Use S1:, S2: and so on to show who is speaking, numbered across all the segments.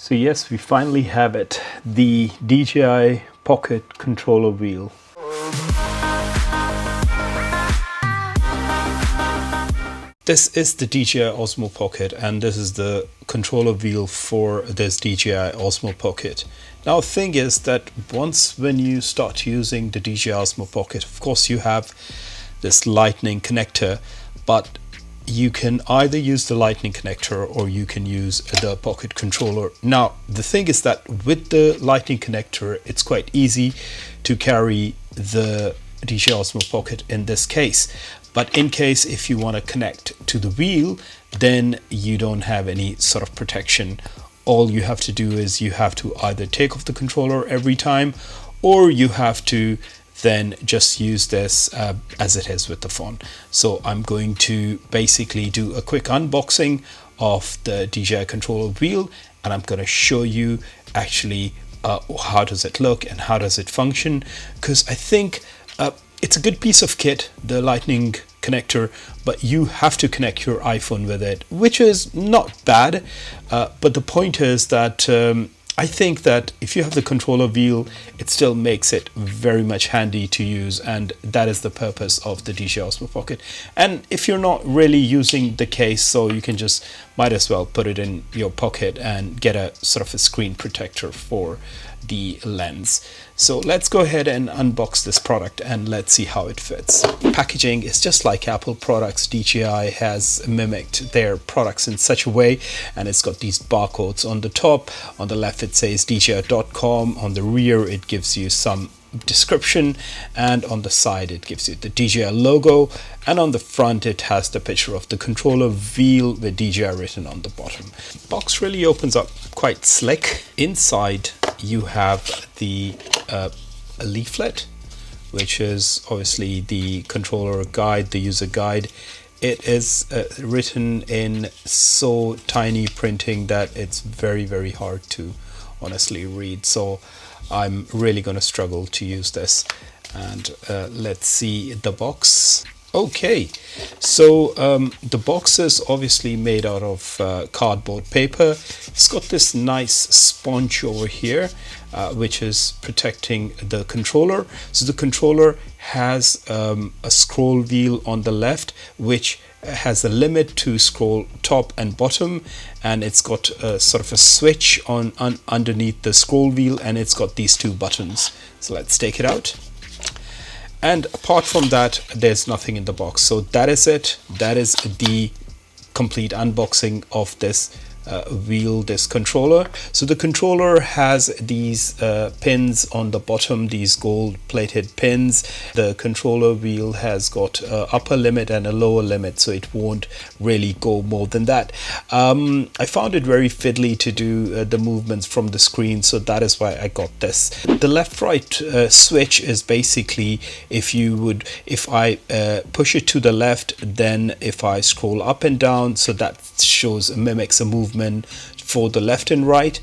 S1: So yes, we finally have it, the DJI Pocket controller wheel. This is the DJI OSMO Pocket, and this is the controller wheel for this DJI OSMO Pocket. Now the thing is that when you start using the DJI OSMO Pocket, of course you have this lightning connector, but you can either use the lightning connector or you can use the pocket controller. Now the thing is that with the lightning connector it's quite easy to carry the DJI OSMO Pocket in this case, but in case if you want to connect to the wheel, then you don't have any sort of protection. All you have to do is you have to either take off the controller every time, or you have to then just use this as it is with the phone. So I'm going to basically do a quick unboxing of the DJI controller wheel, and I'm going to show you actually how does it look and how does it function, because I think it's a good piece of kit, the lightning connector, but you have to connect your iPhone with it, which is not bad, but the point is that I think that if you have the controller wheel, it still makes it very much handy to use, and that is the purpose of the DJI OSMO Pocket. And if you're not really using the case, so you can just might as well put it in your pocket and get a sort of a screen protector for the lens. So let's go ahead and unbox this product and let's see how it fits. Packaging is just like Apple products. DJI has mimicked their products in such a way, and it's got these barcodes on the top. On the left it says DJI.com, on the rear it gives you some description, and on the side it gives you the DJI logo, and on the front it has the picture of the controller wheel with DJI written on the bottom. The box really opens up quite slick. Inside you have the a leaflet, which is obviously the controller guide, the user guide. It is written in so tiny printing that it's very hard to honestly read, so I'm really going to struggle to use this. And let's see the box. Okay, so the box is obviously made out of cardboard paper. It's got this nice sponge over here, which is protecting the controller. So the controller has a scroll wheel on the left, which has a limit to scroll top and bottom, and it's got a sort of a switch on underneath the scroll wheel, and it's got these two buttons. So let's take it out. And apart from that, there's nothing in the box. So that is it. That is the complete unboxing of this wheel, this controller. So the controller has these pins on the bottom, these gold plated pins. The controller wheel has got upper limit and a lower limit, so it won't really go more than that. I found it very fiddly to do the movements from the screen, so that is why I got this. The left right switch is basically if I push it to the left, then if I scroll up and down, so that mimics a movement for the left and right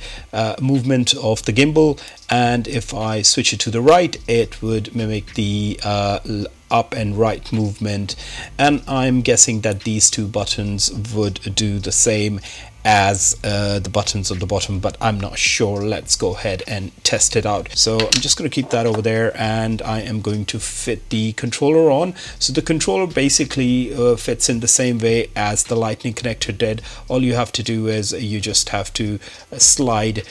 S1: movement of the gimbal, and if I switch it to the right, it would mimic the up and right movement. And I'm guessing that these two buttons would do the same as the buttons on the bottom, but I'm not sure. Let's go ahead and test it out. So I'm just going to keep that over there, and I am going to fit the controller on. So the controller basically fits in the same way as the lightning connector did. All you have to do is you just have to slide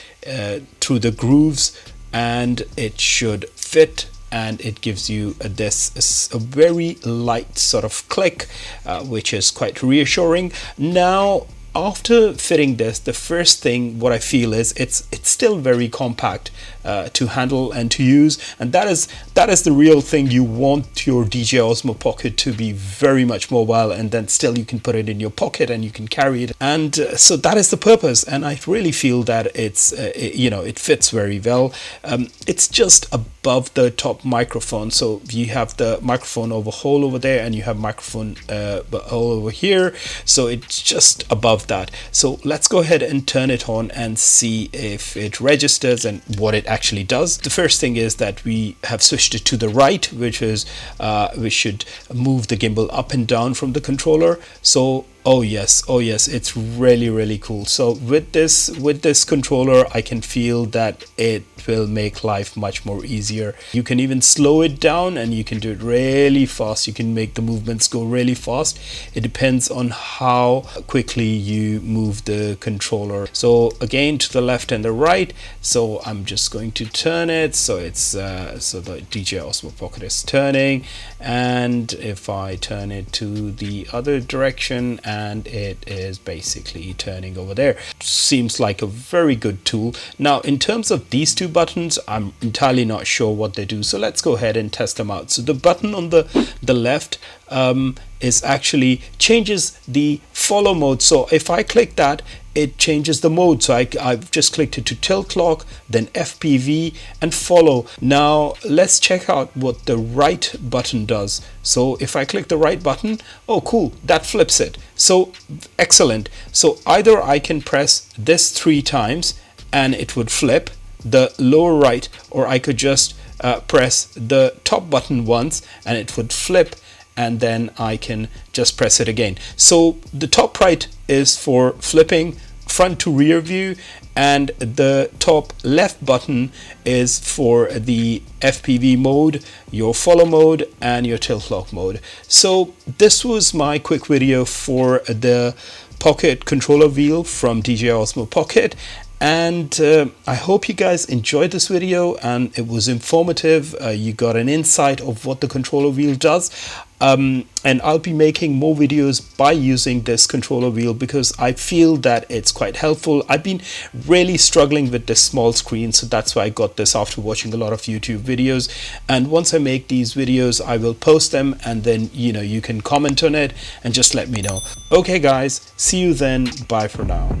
S1: through the grooves and it should fit, and it gives you this a very light sort of click, which is quite reassuring. Now after fitting this, the first thing what I feel is it's still very compact to handle and to use, and that is the real thing. You want your DJI OSMO Pocket to be very much mobile, and then still you can put it in your pocket and you can carry it, and so that is the purpose. And I really feel that it fits very well. It's just above the top microphone, so you have the microphone hole over there, and you have microphone hole over here, so it's just above that. So let's go ahead and turn it on and see if it registers and what it actually does. The first thing is that we have switched it to the right, which is we should move the gimbal up and down from the controller. So Oh yes, oh yes, it's really cool. So with this controller, I can feel that it will make life much more easier. You can even slow it down and you can do it really fast. You can make the movements go really fast. It depends on how quickly you move the controller. So again, to the left and the right. So I'm just going to turn it so it's so the DJI Osmo Pocket is turning, and if I turn it to the other direction, and it is basically turning over there. Seems like a very good tool. Now in terms of these two buttons, I'm entirely not sure what they do, so let's go ahead and test them out. So the button on the left is actually changes the follow mode. So if I click that, it changes the mode. So I've just clicked it to tilt clock, then FPV and follow. Now let's check out what the right button does. So if I click the right button, oh cool, that flips it. So excellent. So either I can press this 3 times and it would flip the lower right, or I could just press the top button once and it would flip, and then I can just press it again. So the top right is for flipping front to rear view, and the top left button is for the FPV mode, your follow mode and your tilt clock mode. So this was my quick video for the Pocket controller wheel from DJI Osmo Pocket. And I hope you guys enjoyed this video and it was informative. You got an insight of what the controller wheel does. And I'll be making more videos by using this controller wheel because I feel that it's quite helpful. I've been really struggling with this small screen, so that's why I got this after watching a lot of YouTube videos. And once I make these videos, I will post them, and then you can comment on it and just let me know. Okay guys, see you then. Bye for now.